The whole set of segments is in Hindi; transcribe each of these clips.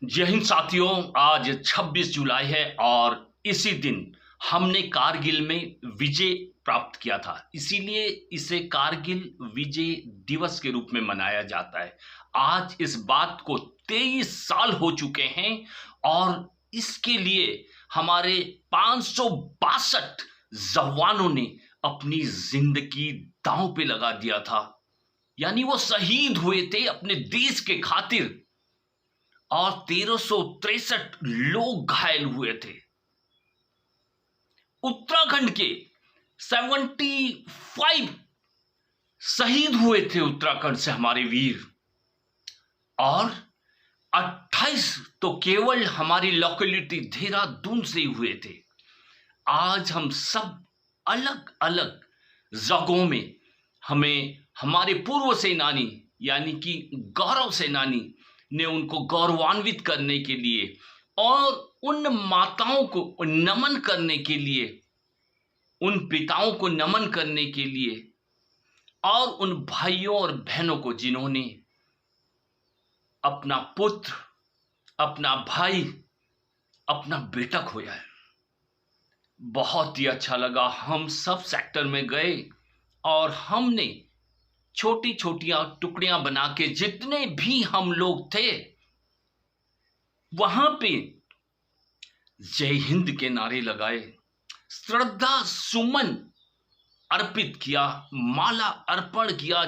जय हिंद साथियों। आज 26 जुलाई है और इसी दिन हमने कारगिल में विजय प्राप्त किया था, इसीलिए इसे कारगिल विजय दिवस के रूप में मनाया जाता है। आज इस बात को 23 साल हो चुके हैं और इसके लिए हमारे 562 जवानों ने अपनी जिंदगी दांव पे लगा दिया था, यानी वो शहीद हुए थे अपने देश के खातिर और 1363 लोग घायल हुए थे। उत्तराखंड के 75 शहीद हुए थे उत्तराखंड से हमारे वीर, और 28 तो केवल हमारी लोकेलिटी देहरादून से ही हुए थे। आज हम सब अलग अलग जगहों में हमें हमारे पूर्व सेनानी यानी कि गौरव सेनानी ने उनको गौरवान्वित करने के लिए और उन माताओं को नमन करने के लिए, उन पिताओं को नमन करने के लिए और उन भाइयों और बहनों को जिन्होंने अपना पुत्र, अपना भाई, अपना बेटा खोया है। बहुत ही अच्छा लगा। हम सब सेक्टर में गए और हमने छोटी छोटियां टुकड़ियां बना के जितने भी हम लोग थे वहां पे जय हिंद के नारे लगाए, श्रद्धा सुमन अर्पित किया, माला अर्पण किया,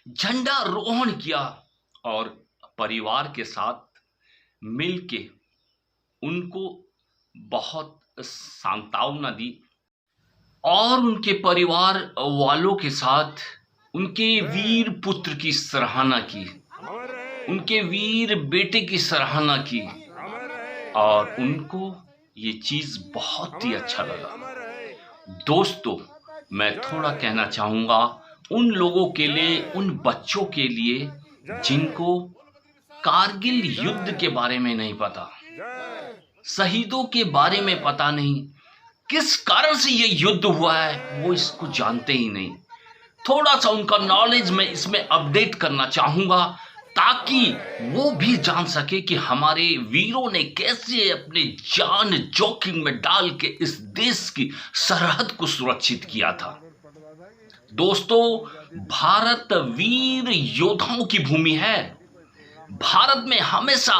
झंडा रोहण किया और परिवार के साथ मिलके उनको बहुत सांत्वना दी और उनके परिवार वालों के साथ उनके वीर पुत्र की सराहना की, उनके वीर बेटे की सराहना की और उनको ये चीज बहुत ही अच्छा लगा। दोस्तों, मैं थोड़ा कहना चाहूंगा उन लोगों के लिए, उन बच्चों के लिए जिनको कारगिल युद्ध के बारे में नहीं पता, शहीदों के बारे में पता नहीं, किस कारण से ये युद्ध हुआ है वो इसको जानते ही नहीं। थोड़ा सा उनका नॉलेज मैं इसमें अपडेट करना चाहूंगा ताकि वो भी जान सके कि हमारे वीरों ने कैसे अपने जान जोखिम में डाल के इस देश की सरहद को सुरक्षित किया था। दोस्तों, भारत वीर योद्धाओं की भूमि है। भारत में हमेशा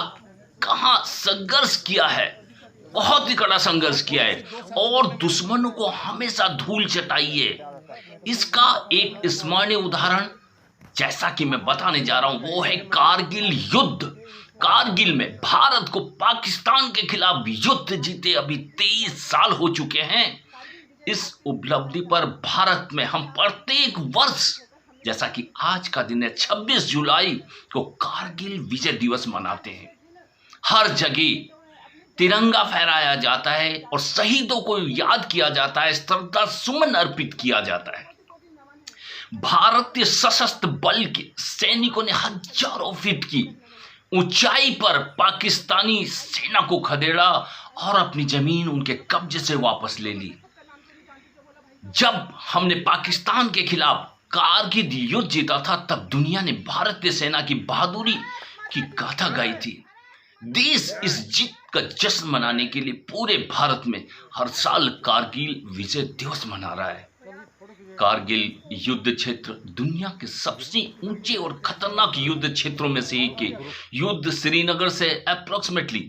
कहां संघर्ष किया है, बहुत ही कड़ा संघर्ष किया है और दुश्मनों को हमेशा धूल चटाई है। इसका एक स्मरणीय उदाहरण जैसा कि मैं बताने जा रहा हूं वो है कारगिल युद्ध। कारगिल में भारत को पाकिस्तान के खिलाफ युद्ध जीते अभी 23 साल हो चुके हैं। इस उपलब्धि पर भारत में हम प्रत्येक वर्ष, जैसा कि आज का दिन है 26 जुलाई को कारगिल विजय दिवस मनाते हैं। हर जगह तिरंगा फहराया जाता है और शहीदों को याद किया जाता है, श्रद्धा सुमन अर्पित किया जाता है। भारतीय सशस्त्र बल के सैनिकों ने हजारों फीट की ऊंचाई पर पाकिस्तानी सेना को खदेड़ा और अपनी जमीन उनके कब्जे से वापस ले ली। जब हमने पाकिस्तान के खिलाफ कारगिल युद्ध जीता था तब दुनिया ने भारतीय सेना की बहादुरी की गाथा गाई थी। देश इस जीत का जश्न मनाने के लिए पूरे भारत में हर साल कारगिल विजय दिवस मना रहा है। कारगिल युद्ध क्षेत्र दुनिया के सबसे ऊंचे और खतरनाक युद्ध क्षेत्रों में से एक है। युद्ध श्रीनगर से अप्रोक्सीमेटली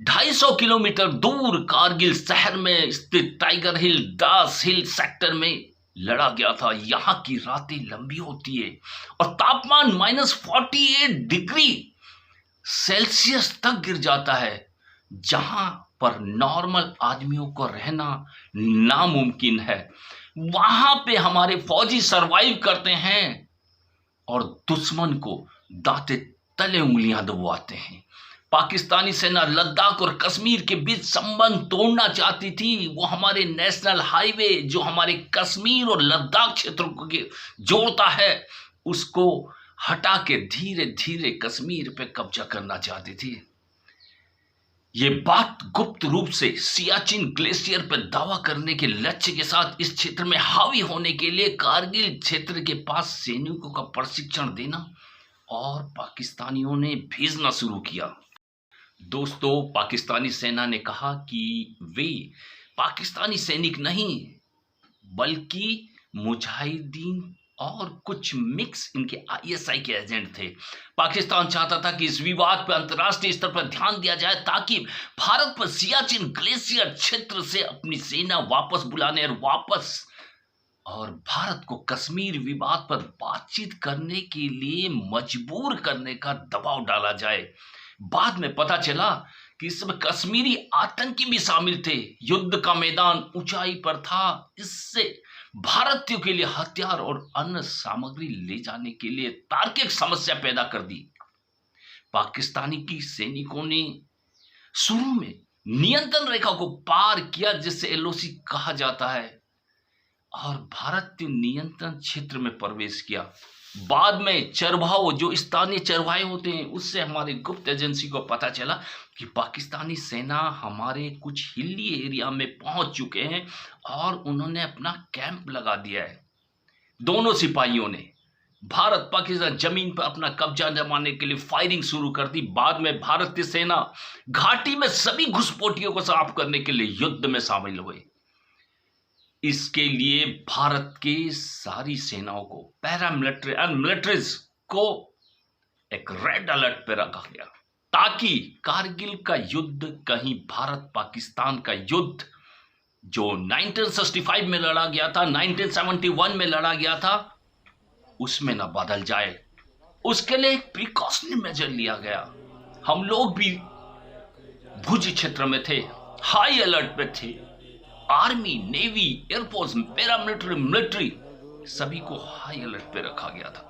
250 किलोमीटर दूर कारगिल शहर में स्थित टाइगर हिल, दास हिल सेक्टर में लड़ा गया था। यहाँ की रातें लंबी होती है और तापमान -48 डिग्री सेल्सियस तक गिर जाता है, जहां पर नॉर्मल आदमियों को रहना नामुमकिन है। वहां पे हमारे फौजी सरवाइव करते हैं और दुश्मन को दांते तले उंगलियां दबवाते हैं। पाकिस्तानी सेना लद्दाख और कश्मीर के बीच संबंध तोड़ना चाहती थी। वो हमारे नेशनल हाईवे जो हमारे कश्मीर और लद्दाख क्षेत्रों को जोड़ता है उसको हटा के धीरे धीरे कश्मीर पे कब्जा करना चाहती थी। ये बात गुप्त रूप से सियाचिन ग्लेशियर पर दावा करने के लक्ष्य के साथ इस क्षेत्र में हावी होने के लिए कारगिल क्षेत्र के पास सैनिकों का प्रशिक्षण देना और पाकिस्तानियों ने भेजना शुरू किया। दोस्तों, पाकिस्तानी सेना ने कहा कि वे पाकिस्तानी सैनिक नहीं बल्कि मुजाहिदीन और कुछ मिक्स इनके आईएसआई के एजेंट थे। पाकिस्तान चाहता था कि इस विवाद पर अंतर्राष्ट्रीय स्तर पर ध्यान दिया जाए ताकि भारत पर सियाचिन ग्लेशियर क्षेत्र से अपनी सेना वापस बुलाने और भारत को कश्मीर विवाद पर बातचीत करने के लिए मजबूर करने का दबाव डाला जाए। बाद में पता चला कि इसमें कश्मीरी आतंकी भी शामिल थे। युद्ध का मैदान ऊंचाई पर था, इससे भारतीयों के लिए हथियार और अन्य सामग्री ले जाने के लिए तार्किक समस्या पैदा कर दी। पाकिस्तानी की सैनिकों ने शुरू में नियंत्रण रेखा को पार किया, जिसे एलओसी कहा जाता है, और भारतीय नियंत्रण क्षेत्र में प्रवेश किया। बाद में चरवाहों, जो स्थानीय चरवाहे होते हैं, उससे हमारे गुप्त एजेंसी को पता चला कि पाकिस्तानी सेना हमारे कुछ हिली एरिया में पहुंच चुके हैं और उन्होंने अपना कैंप लगा दिया है। दोनों सिपाहियों ने भारत पाकिस्तान जमीन पर अपना कब्जा जमाने के लिए फायरिंग शुरू कर दी। बाद में भारतीय सेना घाटी में सभी घुसपैठियों को साफ करने के लिए युद्ध में शामिल हुए। इसके लिए भारत के सारी सेनाओं को, पैरामिलिट्री एंड मिलिट्रीज को एक रेड अलर्ट पर रखा गया ताकि कारगिल का युद्ध कहीं भारत पाकिस्तान का युद्ध जो 1965 में लड़ा गया था, 1971 में लड़ा गया था, उसमें न बदल जाए। उसके लिए प्रिकॉशनरी मेजर लिया गया। हम लोग भी भुज क्षेत्र में थे, हाई अलर्ट पे थे। Army, navy, air force, paramilitary, military सभी को हाई अलर्ट पे रखा गया था।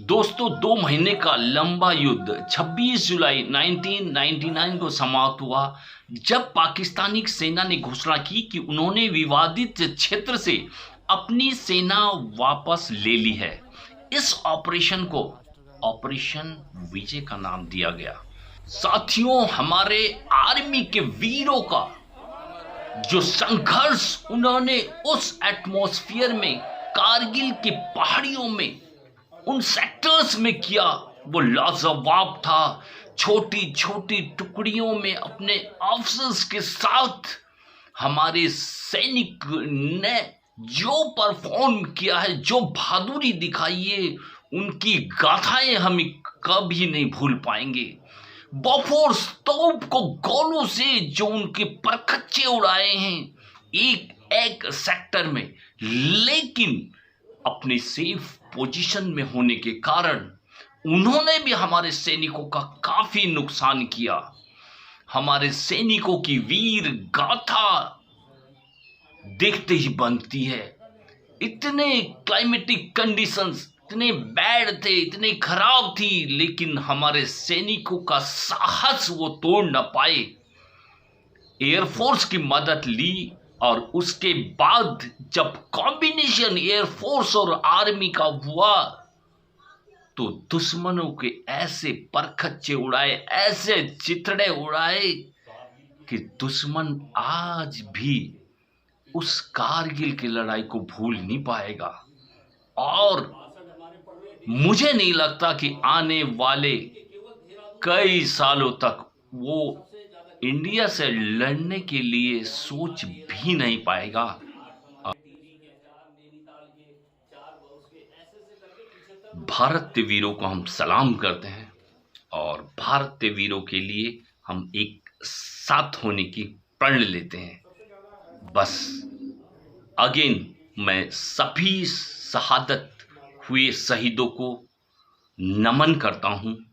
दोस्तों, 2 महीने का लंबा युद्ध 26 जुलाई 1999 को समाप्त हुआ, जब पाकिस्तानी सेना ने घोषणा की कि उन्होंने विवादित क्षेत्र से अपनी सेना वापस ले ली है। इस ऑपरेशन को ऑपरेशन विजय का नाम दिया गया। साथियों, हमारे आर्मी के वीरों का जो संघर्ष उन्होंने उस एटमॉस्फेयर में, कारगिल की पहाड़ियों में, उन सेक्टर्स में किया, वो लाजवाब था। छोटी छोटी टुकड़ियों में अपने ऑफिसर्स के साथ हमारे सैनिक ने जो परफॉर्म किया है, जो बहादुरी दिखाई है, उनकी गाथाएं हम कभी नहीं भूल पाएंगे। बोफोर्स तोप को गोलों से जो उनके परखच्चे उड़ाए हैं एक एक सेक्टर में, लेकिन अपनी सेफ पोजीशन में होने के कारण उन्होंने भी हमारे सैनिकों का काफी नुकसान किया। हमारे सैनिकों की वीर गाथा देखते ही बनती है। इतने क्लाइमेटिक कंडीशंस इतने बैड थे, इतने खराब थी, लेकिन हमारे सैनिकों का साहस वो तोड़ न पाए। एयरफोर्स की मदद ली और उसके बाद जब कॉम्बिनेशन एयरफोर्स और आर्मी का हुआ तो दुश्मनों के ऐसे परखच्चे उड़ाए, ऐसे चिथड़े उड़ाए कि दुश्मन आज भी उस कारगिल की लड़ाई को भूल नहीं पाएगा। और मुझे नहीं लगता कि आने वाले कई सालों तक वो इंडिया से लड़ने के लिए सोच भी नहीं पाएगा। भारतीय वीरों को हम सलाम करते हैं और भारतीय वीरों के लिए हम एक साथ होने की प्रण लेते हैं। बस अगेन मैं सभी शहादत हुए शहीदों को नमन करता हूं।